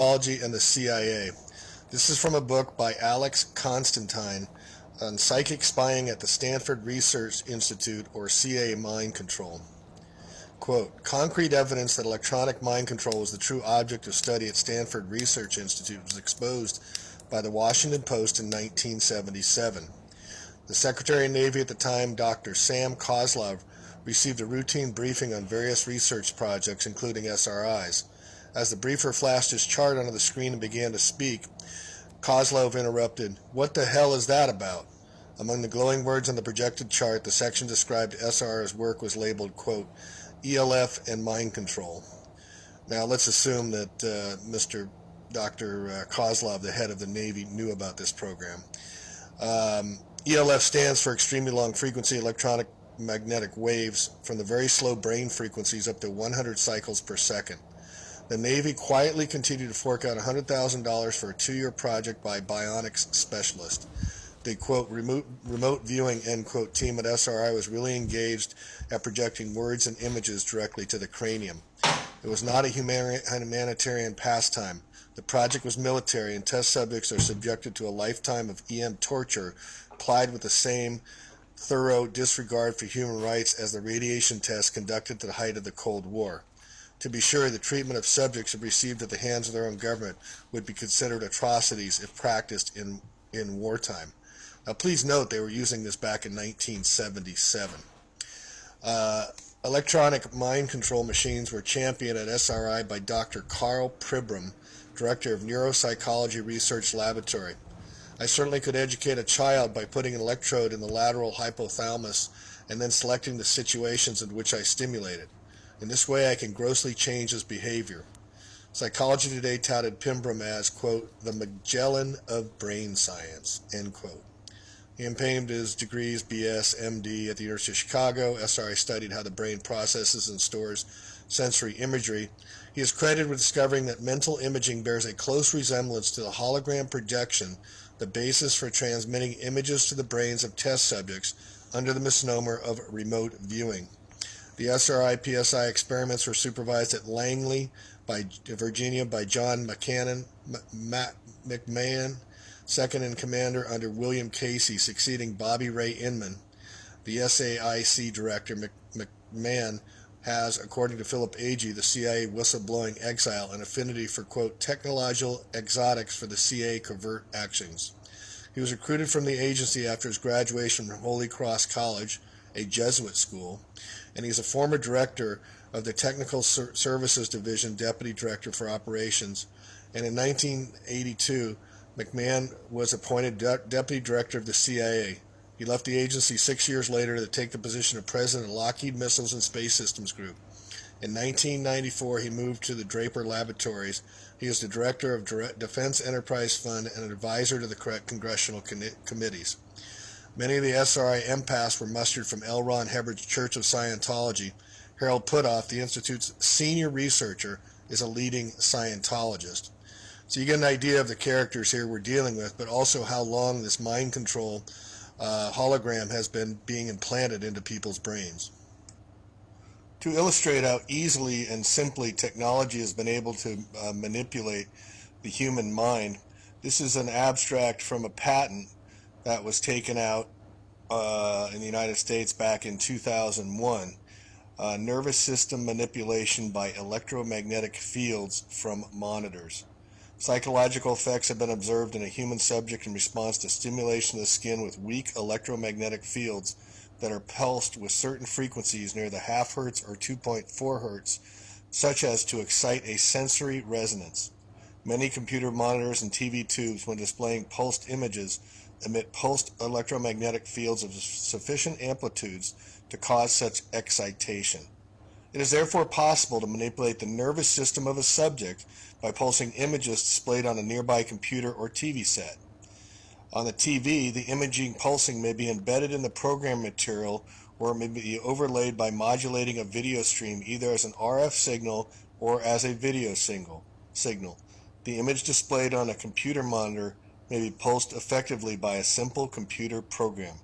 Technology and the CIA. This is from a book by Alex Constantine on psychic spying at the Stanford Research Institute, or CIA mind control. Quote, concrete evidence that electronic mind control was the true object of study at Stanford Research Institute was exposed by the Washington Post in 1977. The Secretary of Navy at the time, Dr. Sam Kozlov, received a routine briefing on various research projects, including SRIs. As the briefer flashed his chart onto the screen and began to speak, Kozlov interrupted, "What the hell is that about?" Among the glowing words on the projected chart, the section described SRI's work was labeled, quote, ELF and mind control. Now let's assume that Dr. Kozlov, the head of the Navy, knew about this program. ELF stands for extremely long frequency electronic magnetic waves, from the very slow brain frequencies up to 100 cycles per second. The Navy quietly continued to fork out $100,000 for a 2-year project by bionics specialist. The, quote, remote viewing, end quote, team at SRI was really engaged at projecting words and images directly to the cranium. It was not a humanitarian pastime. The project was military, and test subjects are subjected to a lifetime of EM torture, applied with the same thorough disregard for human rights as the radiation tests conducted at the height of the Cold War. To be sure, the treatment of subjects received at the hands of their own government would be considered atrocities if practiced in wartime. Now, please note they were using this back in 1977. Electronic mind control machines were championed at SRI by Dr. Carl Pribram, Director of Neuropsychology Research Laboratory. I certainly could educate a child by putting an electrode in the lateral hypothalamus and then selecting the situations in which I stimulate it. In this way, I can grossly change his behavior. Psychology Today touted Pimbram as, quote, the Magellan of brain science, end quote. He obtained his degrees BS, MD at the University of Chicago. SRI studied how the brain processes and stores sensory imagery. He is credited with discovering that mental imaging bears a close resemblance to the hologram projection, the basis for transmitting images to the brains of test subjects under the misnomer of remote viewing. The SRI-PSI experiments were supervised at Langley, Virginia by John McMahon, second in commander under William Casey, succeeding Bobby Ray Inman. The SAIC director, McMahon, has, according to Philip Agee, the CIA whistleblowing exile, an affinity for, quote, technological exotics for the CIA covert actions. He was recruited from the agency after his graduation from Holy Cross College, a Jesuit school, and he is a former director of the Technical Services Division, Deputy Director for Operations, and in 1982, McMahon was appointed Deputy Director of the CIA. He left the agency 6 years later to take the position of President of Lockheed Missiles and Space Systems Group. In 1994, he moved to the Draper Laboratories. He is the Director of Defense Enterprise Fund and an advisor to the congressional committees. Many of the SRI empaths were mustered from L. Ron Hubbard's Church of Scientology. Harold Puthoff, the Institute's senior researcher, is a leading Scientologist. So you get an idea of the characters here we're dealing with, but also how long this mind control hologram has been being implanted into people's brains. To illustrate how easily and simply technology has been able to manipulate the human mind, this is an abstract from a patent that was taken out in the United States back in 2001. Nervous system manipulation by electromagnetic fields from monitors. Psychological effects have been observed in a human subject in response to stimulation of the skin with weak electromagnetic fields that are pulsed with certain frequencies near the half hertz or 2.4 hertz, such as to excite a sensory resonance. Many computer monitors and TV tubes, when displaying pulsed images, emit pulsed electromagnetic fields of sufficient amplitudes to cause such excitation. It is therefore possible to manipulate the nervous system of a subject by pulsing images displayed on a nearby computer or TV set. On the TV, the imaging pulsing may be embedded in the program material or may be overlaid by modulating a video stream either as an RF signal or as a video signal. The image displayed on a computer monitor may be pulsed effectively by a simple computer program.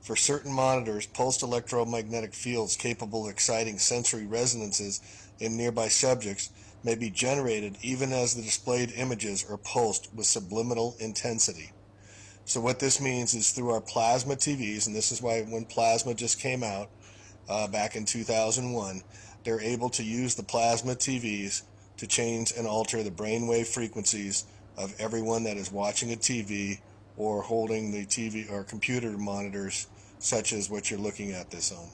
For certain monitors, pulsed electromagnetic fields capable of exciting sensory resonances in nearby subjects may be generated even as the displayed images are pulsed with subliminal intensity. So what this means is through our plasma TVs, and this is why when plasma just came out back in 2001, they're able to use the plasma TVs to change and alter the brainwave frequencies of everyone that is watching a TV or holding the TV or computer monitors such as what you're looking at this on.